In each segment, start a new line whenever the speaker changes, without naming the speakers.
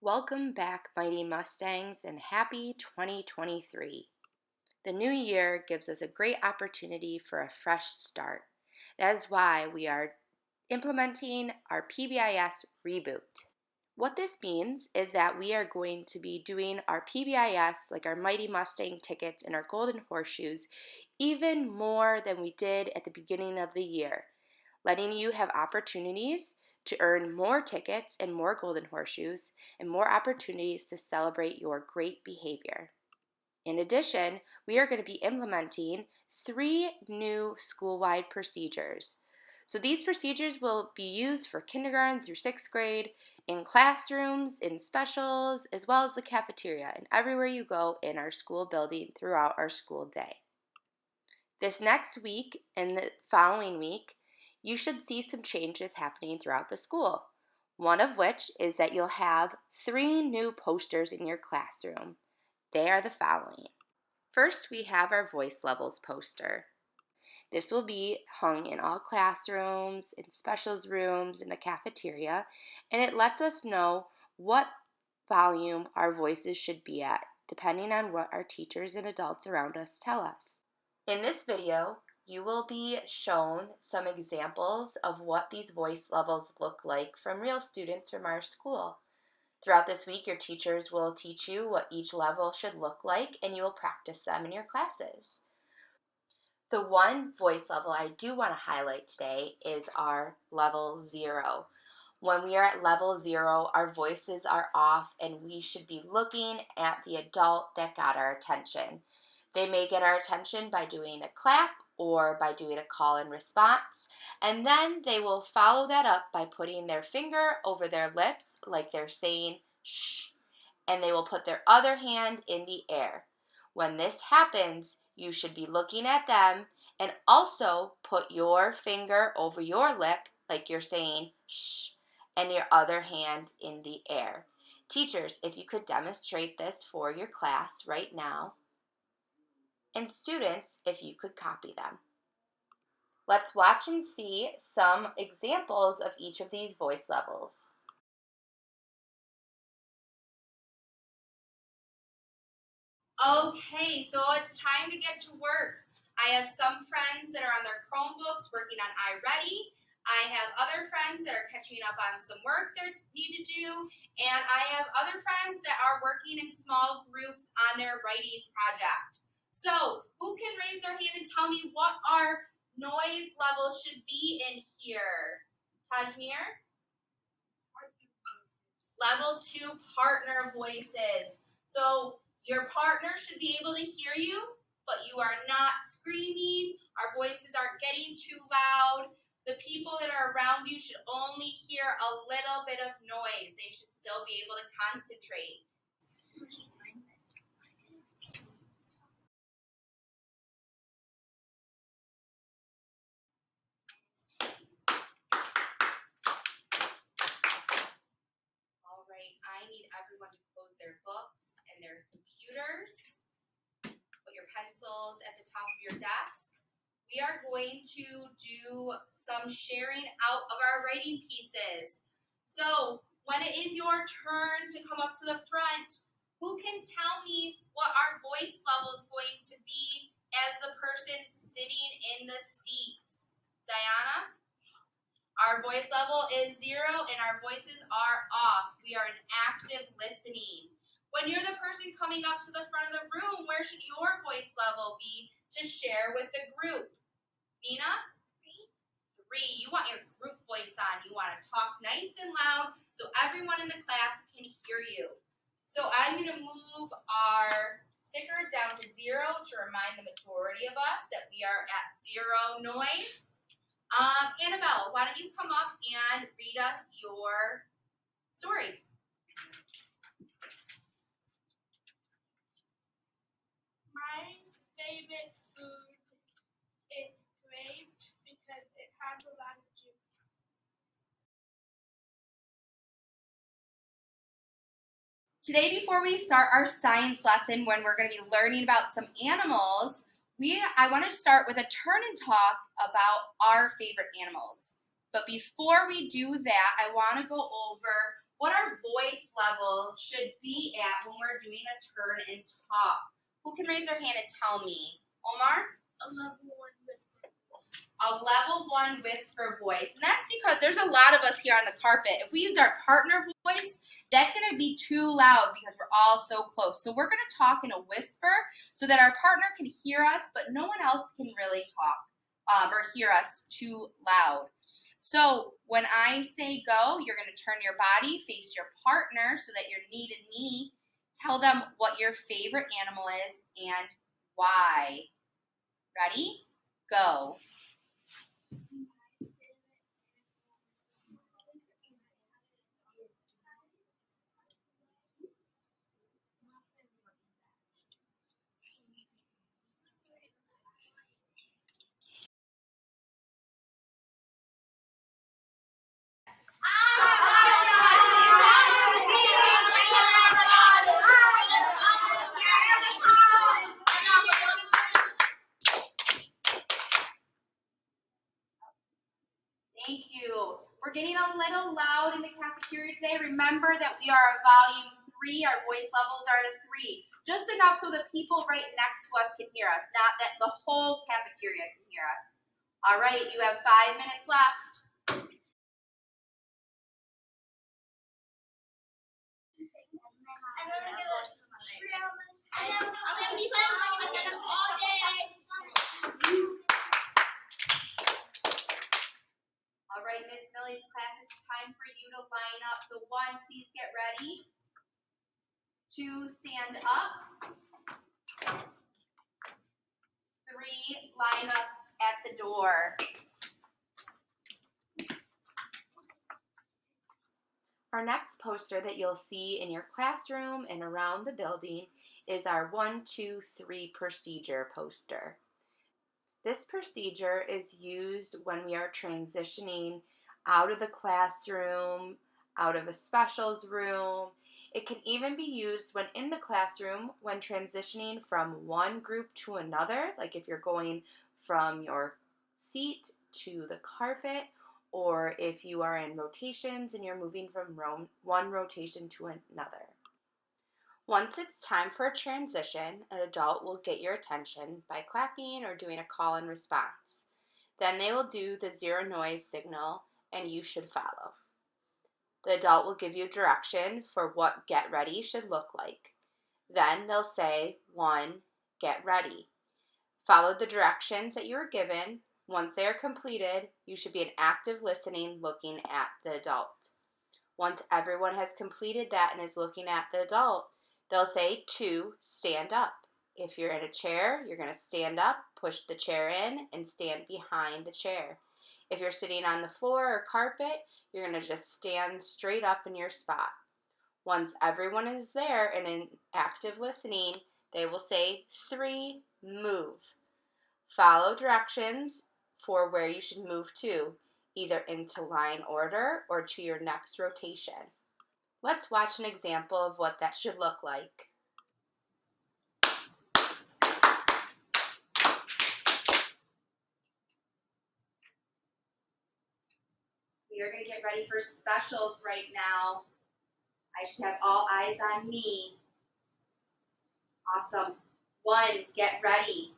Welcome back, Mighty Mustangs, and happy 2023. The new year gives us a great opportunity for a fresh start. That is why we are implementing our PBIS Reboot. What this means is that we are going to be doing our PBIS, like our Mighty Mustang tickets and our Golden Horseshoes, even more than we did at the beginning of the year, letting you have opportunities to earn more tickets and more Golden Horseshoes and more opportunities to celebrate your great behavior. In addition, we are going to be implementing 3 new school-wide procedures. So these procedures will be used for kindergarten through 6th grade, in classrooms, in specials, as well as the cafeteria, and everywhere you go in our school building throughout our school day. This next week and the following week, you should see some changes happening throughout the school. One of which is that you'll have 3 new posters in your classroom. They are the following. First, we have our voice levels poster. This will be hung in all classrooms, in specials rooms, in the cafeteria, and it lets us know what volume our voices should be at, depending on what our teachers and adults around us tell us. In this video, you will be shown some examples of what these voice levels look like from real students from our school. Throughout this week, your teachers will teach you what each level should look like, and you will practice them in your classes. The one voice level I do want to highlight today is our level 0. When we are at level 0, our voices are off, and we should be looking at the adult that got our attention. They may get our attention by doing a clap or by doing a call and response, and then they will follow that up by putting their finger over their lips like they're saying shh, and they will put their other hand in the air. When this happens, you should be looking at them and also put your finger over your lip like you're saying shh, and your other hand in the air. Teachers, if you could demonstrate this for your class right now. And students, if you could copy them. Let's watch and see some examples of each of these voice levels.
Okay, so it's time to get to work. I have some friends that are on their Chromebooks working on iReady. I have other friends that are catching up on some work they need to do, and I have other friends that are working in small groups on their writing project. So, who can raise their hand and tell me what our noise level should be in here? Tajmir? Level 2 partner voices. So, your partner should be able to hear you, but you are not screaming. Our voices aren't getting too loud. The people that are around you should only hear a little bit of noise. They should still be able to concentrate. All right, I need everyone to close their books and their computers. Put your pencils at the top of your desk. We are going to do some sharing out of our writing pieces. So when it is your turn to come up to the front, who can tell me what our voice level is going to be as the person sitting in the seats? Diana? Our voice level is 0 and our voices are off. We are in active listening. When you're the person coming up to the front of the room, where should your voice level be to share with the group? Mina? 3. You want your group voice on. You want to talk nice and loud so everyone in the class can hear you. So I'm going to move our sticker down to 0 to remind the majority of us that we are at 0 noise. Annabelle, why don't you come up and read us your story?
My favorite food is grapes because it has a lot of juice.
Today, before we start our science lesson, when we're going to be learning about some animals, I want to start with a turn and talk about our favorite animals. But before we do that, I want to go over what our voice level level should be at when we're doing a turn and talk? Who can raise their hand and tell me? Omar?
A level 1 whisper voice.
A level 1 whisper voice. And that's because there's a lot of us here on the carpet. If we use our partner voice, that's going to be too loud because we're all so close. So we're going to talk in a whisper so that our partner can hear us, but no one else can really talk or hear us too loud. So when I say go, you're going to turn your body, face your partner so that you're knee to knee. Tell them what your favorite animal is and why. Ready? Go. Thank you. We're getting a little loud in the cafeteria today. Remember that we are at volume 3. Our voice levels are at a 3. Just enough so the people right next to us can hear us, not that the whole cafeteria can hear us. All right, you have 5 minutes left. All right, Miss Millie's class, it's time for you to line up. So 1, please get ready. 2, stand up. 3, line up at the door.
Our next poster that you'll see in your classroom and around the building is our 1, 2, 3 procedure poster. This procedure is used when we are transitioning out of the classroom, out of a specials room. It can even be used when in the classroom when transitioning from one group to another, like if you're going from your seat to the carpet, or if you are in rotations and you're moving from one rotation to another. Once it's time for a transition, an adult will get your attention by clapping or doing a call and response. Then they will do the 0 noise signal and you should follow. The adult will give you direction for what get ready should look like. Then they'll say, 1, get ready. Follow the directions that you were given. Once they are completed, you should be in active listening looking at the adult. Once everyone has completed that and is looking at the adult, they'll say 2, stand up. If you're in a chair, you're going to stand up, push the chair in, and stand behind the chair. If you're sitting on the floor or carpet, you're going to just stand straight up in your spot. Once everyone is there and in active listening, they will say 3, move. Follow directions for where you should move to, either into line order or to your next rotation. Let's watch an example of what that should look like.
We are going to get ready for specials right now. I should have all eyes on me. Awesome. 1, get ready.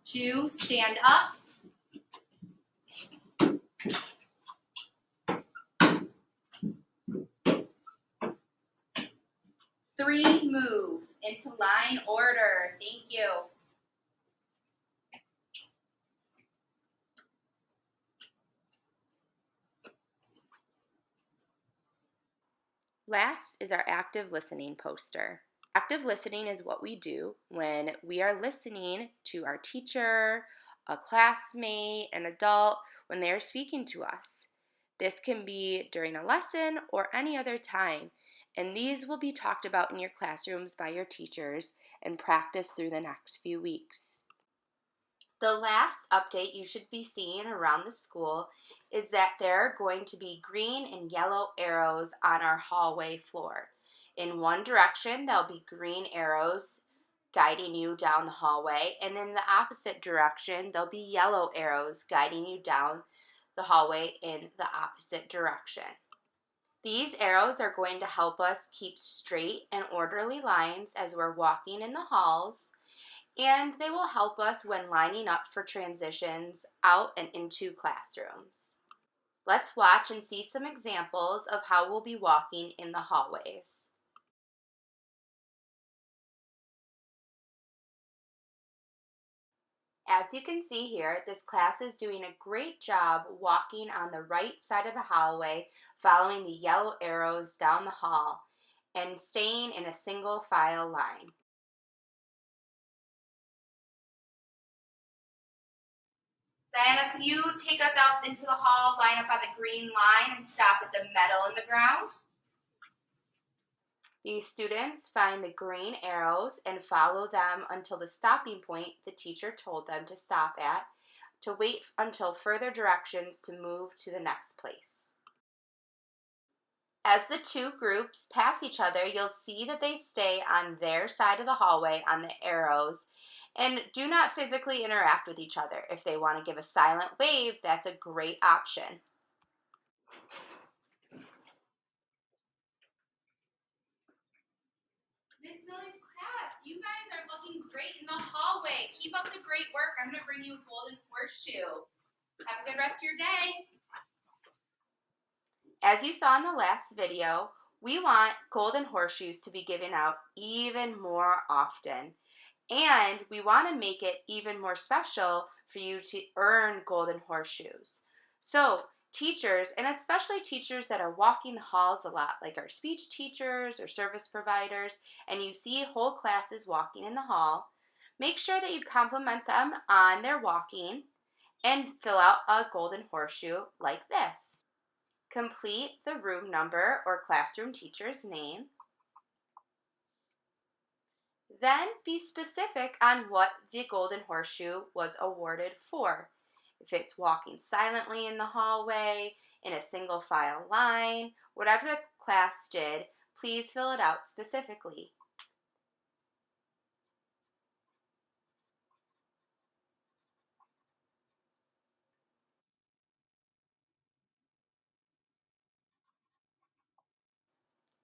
2, stand up. 3, move into line order. Thank you.
Last is our active listening poster. Active listening is what we do when we are listening to our teacher, a classmate, an adult, when they are speaking to us. This can be during a lesson or any other time, and these will be talked about in your classrooms by your teachers and practiced through the next few weeks. The last update you should be seeing around the school is that there are going to be green and yellow arrows on our hallway floor. In one direction, there'll be green arrows guiding you down the hallway, and in the opposite direction, there'll be yellow arrows guiding you down the hallway in the opposite direction. These arrows are going to help us keep straight and orderly lines as we're walking in the halls, and they will help us when lining up for transitions out and into classrooms. Let's watch and see some examples of how we'll be walking in the hallways. As you can see here, this class is doing a great job walking on the right side of the hallway, following the yellow arrows down the hall, and staying in a single file line.
Diana, could you take us out into the hall, line up on the green line, and stop at the metal in the ground?
These students find the green arrows and follow them until the stopping point the teacher told them to stop at, to wait until further directions to move to the next place. As the two groups pass each other, you'll see that they stay on their side of the hallway on the arrows and do not physically interact with each other. If they want to give a silent wave, that's a great option.
Miss Millie's class, you guys are looking great in the hallway. Keep up the great work. I'm going to bring you a golden horseshoe. Have a good rest of your day.
As you saw in the last video, we want golden horseshoes to be given out even more often. And we want to make it even more special for you to earn golden horseshoes. So teachers, and especially teachers that are walking the halls a lot, like our speech teachers or service providers, and you see whole classes walking in the hall, make sure that you compliment them on their walking and fill out a golden horseshoe like this. Complete the room number or classroom teacher's name. Then be specific on what the golden horseshoe was awarded for. If it's walking silently in the hallway, in a single file line, whatever the class did, please fill it out specifically.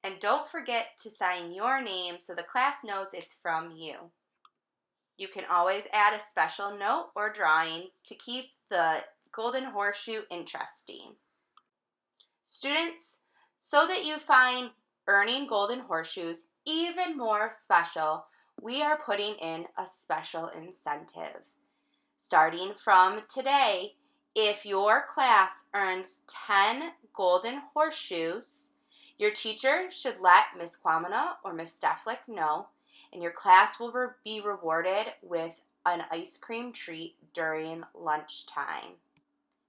And don't forget to sign your name so the class knows it's from you. You can always add a special note or drawing to keep the golden horseshoe interesting. Students, so that you find earning golden horseshoes even more special, we are putting in a special incentive. Starting from today, if your class earns 10 golden horseshoes, your teacher should let Ms. Kwamina or Ms. Steflik know, and your class will be rewarded with an ice cream treat during lunchtime.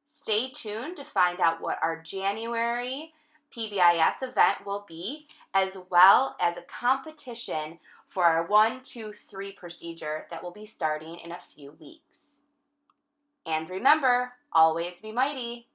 Stay tuned to find out what our January PBIS event will be, as well as a competition for our 1, 2, 3 procedure that will be starting in a few weeks. And remember, always be mighty.